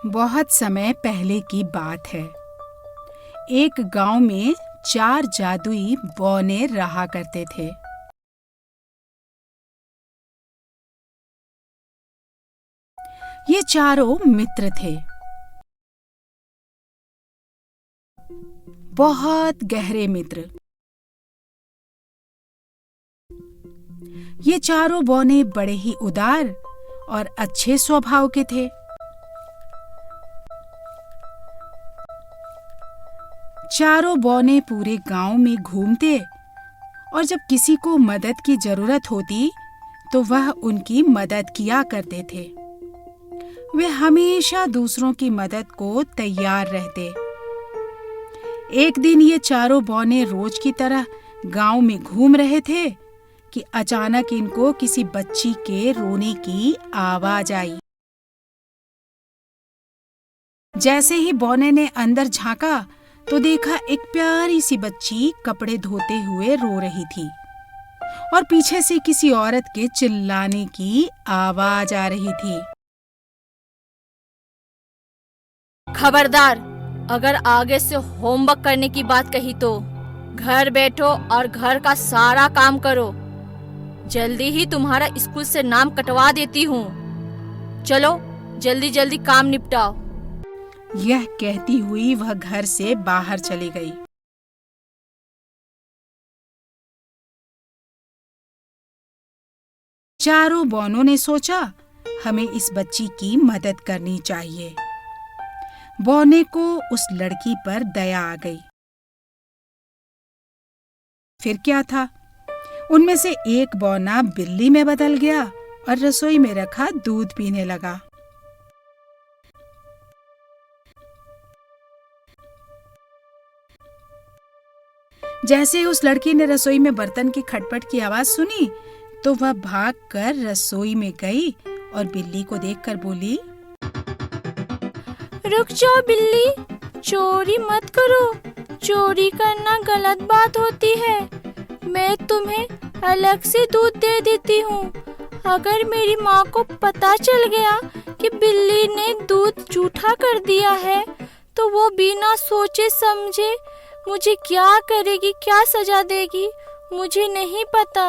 बहुत समय पहले की बात है। एक गांव में 4 जादुई बौने रहा करते थे। ये चारों मित्र थे, बहुत गहरे मित्र। ये चारों बौने बड़े ही उदार और अच्छे स्वभाव के थे। चारों बौने पूरे गांव में घूमते और जब किसी को मदद की जरूरत होती तो वह उनकी मदद किया करते थे। वे हमेशा दूसरों की मदद को तैयार रहते। एक दिन ये चारों बौने रोज की तरह गांव में घूम रहे थे कि अचानक इनको किसी बच्ची के रोने की आवाज आई। जैसे ही बौने ने अंदर झांका तो देखा एक प्यारी सी बच्ची कपड़े धोते हुए रो रही थी और पीछे से किसी औरत के चिल्लाने की आवाज आ रही थी। खबरदार, अगर आगे से होमवर्क करने की बात कही तो घर बैठो और घर का सारा काम करो। जल्दी ही तुम्हारा स्कूल से नाम कटवा देती हूँ। चलो जल्दी जल्दी काम निपटाओ। यह कहती हुई वह घर से बाहर चली गई। चारों बौनों ने सोचा, हमें इस बच्ची की मदद करनी चाहिए। बौने को उस लड़की पर दया आ गई। फिर क्या था, उनमें से एक बौना बिल्ली में बदल गया और रसोई में रखा दूध पीने लगा। जैसे ही उस लड़की ने रसोई में बर्तन की खटपट की आवाज सुनी तो वह भागकर रसोई में गई और बिल्ली को देखकर बोली, रुक जाओ बिल्ली, चोरी मत करो। चोरी करना गलत बात होती है। मैं तुम्हें अलग से दूध दे देती हूँ। अगर मेरी माँ को पता चल गया कि बिल्ली ने दूध जूठा कर दिया है तो वो बिना सोचे समझे मुझे क्या करेगी, क्या सजा देगी, मुझे नहीं पता।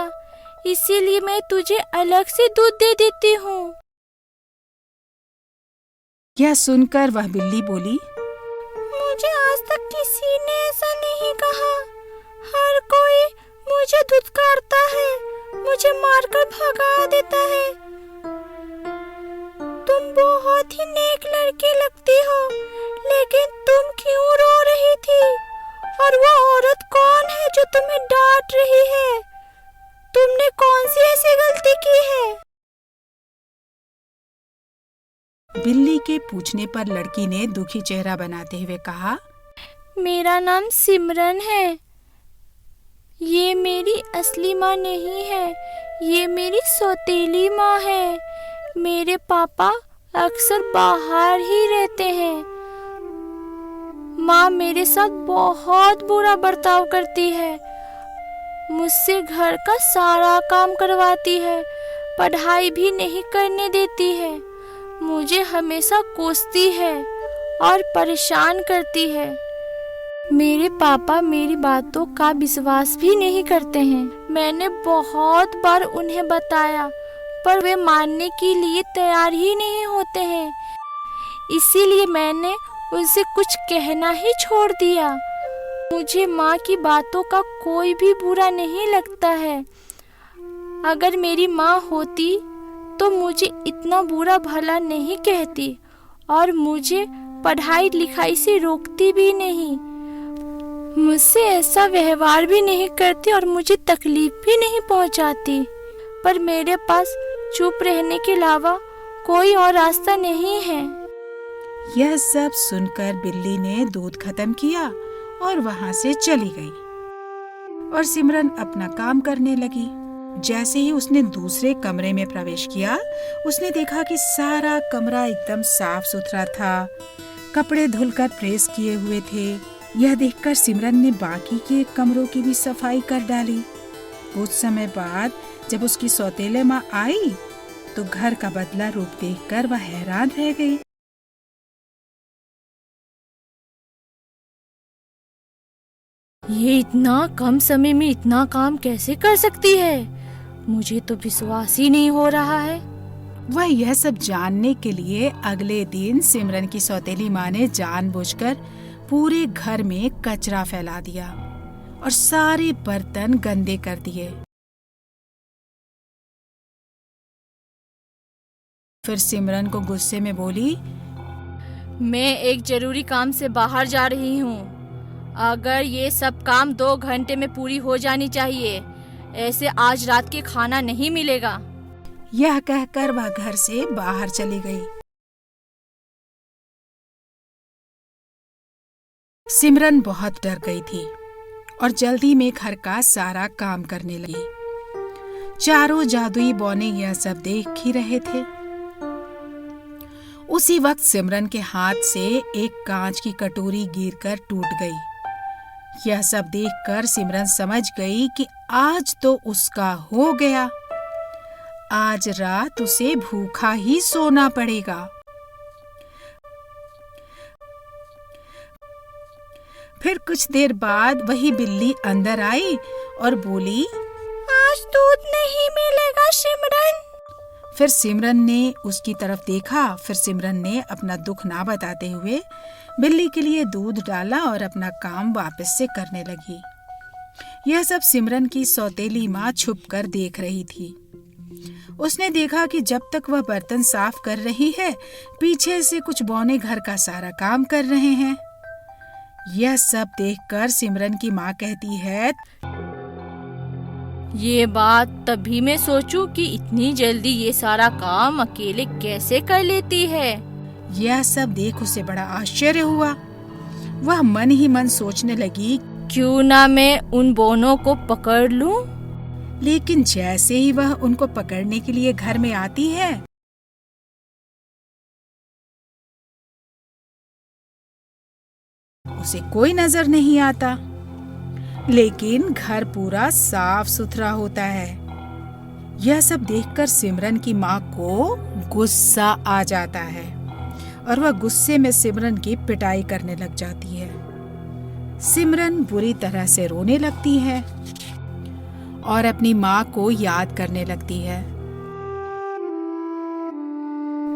इसीलिए मैं तुझे अलग से दूध दे देती हूँ। यह सुनकर वह बिल्ली बोली, मुझे आज तक किसी ने ऐसा नहीं कहा। हर कोई मुझे धुतकारता है, मुझे मारकर भगा देता है। तुम बहुत ही नेक लड़की लगती हो, लेकिन तुम क्यों रो रही थी? और वो औरत कौन है जो तुम्हें डांट रही है? तुमने कौन सी ऐसी गलती की है? बिल्ली के पूछने पर लड़की ने दुखी चेहरा बनाते हुए कहा, मेरा नाम सिमरन है। ये मेरी असली माँ नहीं है, ये मेरी सौतेली माँ है। मेरे पापा अक्सर बाहर ही रहते हैं। माँ मेरे साथ बहुत बुरा बर्ताव करती है। मुझसे घर का सारा काम करवाती है, पढ़ाई भी नहीं करने देती है। मुझे हमेशा कोसती है और परेशान करती है। मेरे पापा मेरी बातों का विश्वास भी नहीं करते हैं। मैंने बहुत बार उन्हें बताया पर वे मानने के लिए तैयार ही नहीं होते हैं। इसीलिए मैंने उनसे कुछ कहना ही छोड़ दिया। मुझे माँ की बातों का कोई भी बुरा नहीं लगता है। अगर मेरी माँ होती तो मुझे इतना बुरा भला नहीं कहती और मुझे पढ़ाई लिखाई से रोकती भी नहीं। मुझसे ऐसा व्यवहार भी नहीं करती और मुझे तकलीफ भी नहीं पहुंचाती। पर मेरे पास चुप रहने के अलावा कोई और रास्ता नहीं है। यह सब सुनकर बिल्ली ने दूध खत्म किया और वहां से चली गई और सिमरन अपना काम करने लगी। जैसे ही उसने दूसरे कमरे में प्रवेश किया, उसने देखा कि सारा कमरा एकदम साफ सुथरा था, कपड़े धुलकर प्रेस किए हुए थे। यह देखकर सिमरन ने बाकी के कमरों की भी सफाई कर डाली। कुछ समय बाद जब उसकी सौतेले माँ आई तो घर का बदला रूप देखकर वह हैरान रह गई। ये इतना कम समय में इतना काम कैसे कर सकती है? मुझे तो विश्वास ही नहीं हो रहा है। वह यह सब जानने के लिए अगले दिन सिमरन की सौतेली माँ ने जानबूझकर पूरे घर में कचरा फैला दिया और सारे बर्तन गंदे कर दिए। फिर सिमरन को गुस्से में बोली, मैं एक जरूरी काम से बाहर जा रही हूँ। अगर ये सब काम 2 घंटे में पूरी हो जानी चाहिए, ऐसे आज रात के खाना नहीं मिलेगा। यह कहकर वह घर से बाहर चली गई। सिमरन बहुत डर गई थी और जल्दी में घर का सारा काम करने लगी। चारों जादुई बौने यह सब देख ही रहे थे। उसी वक्त सिमरन के हाथ से एक कांच की कटोरी गिरकर टूट गई। यह सब देखकर सिमरन समझ गई कि आज तो उसका हो गया। आज रात उसे भूखा ही सोना पड़ेगा। फिर कुछ देर बाद वही बिल्ली अंदर आई और बोली, आज दूध नहीं मिलेगा सिमरन। फिर सिमरन ने उसकी तरफ देखा। फिर सिमरन ने अपना दुख ना बताते हुए बिल्ली के लिए दूध डाला और अपना काम वापस से करने लगी। यह सब सिमरन की सौतेली माँ छुपकर देख रही थी। उसने देखा कि जब तक वह बर्तन साफ कर रही है, पीछे से कुछ बौने घर का सारा काम कर रहे हैं। यह सब देखकर सिमरन की माँ कहती है, ये बात तभी मैं सोचूं कि इतनी जल्दी ये सारा काम अकेले कैसे कर लेती है। यह सब देख उसे बड़ा आश्चर्य हुआ। वह मन ही मन सोचने लगी, क्यों ना मैं उन बोनों को पकड़ लूं। लेकिन जैसे ही वह उनको पकड़ने के लिए घर में आती है, उसे कोई नजर नहीं आता। लेकिन घर पूरा साफ सुथरा होता है। यह सब देखकर सिमरन की माँ को गुस्सा आ जाता है और वह गुस्से में सिमरन की पिटाई करने लग जाती है। सिमरन बुरी तरह से रोने लगती है और अपनी माँ को याद करने लगती है।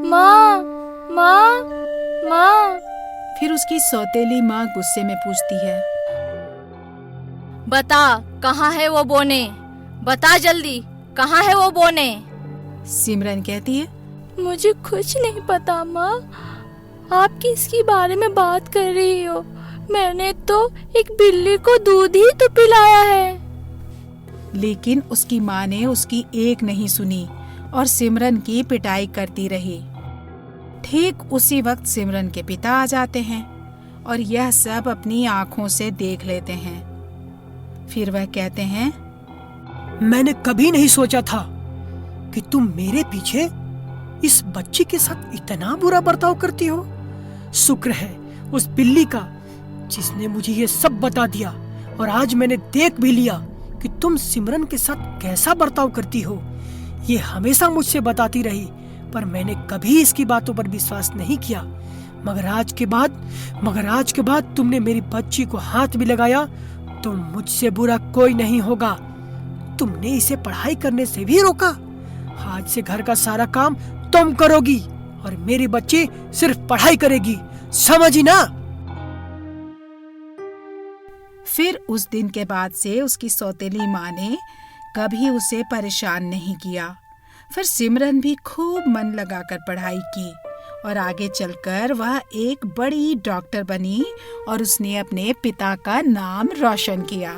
माँ, माँ, माँ। फिर उसकी सौतेली माँ गुस्से में पूछती है, बता कहाँ है वो बोने, बता जल्दी कहाँ है वो बोने। सिमरन कहती है, मुझे कुछ नहीं पता माँ, आप किसके बारे में बात कर रही हो? मैंने तो एक बिल्ली को दूध ही तो पिलाया है। लेकिन उसकी माँ ने उसकी एक नहीं सुनी और सिमरन की पिटाई करती रही। ठीक उसी वक्त सिमरन के पिता आ जाते हैं और यह सब अपनी आंखों से देख लेते हैं। फिर वह कहते हैं, मैंने कभी नहीं सोचा था कि तुम मेरे पीछे इस बच्ची के साथ इतना बुरा बर्ताव करती हो। शुक्र है उस बिल्ली का जिसने मुझे ये सब बता दिया, और आज मैंने देख भी लिया कि तुम सिमरन के साथ कैसा बर्ताव करती हो। ये हमेशा मुझसे बताती रही, पर मैंने कभी इसकी बातों पर विश्वास नहीं किया। मगर आज के बाद तुमने मेरी बच्ची को हाथ भी लगाया, तो मुझसे बुरा कोई नहीं होगा। तुमने इसे पढ़ाई करने से भी रोका। आज से घर का सारा काम तुम करोगी और मेरी बच्ची सिर्फ पढ़ाई करेगी, समझी ना? फिर उस दिन के बाद से उसकी सौतेली माँ ने कभी उसे परेशान नहीं किया। फिर सिमरन भी खूब मन लगाकर पढ़ाई की और आगे चलकर वह एक बड़ी डॉक्टर बनी और उसने अपने पिता का नाम रोशन किया।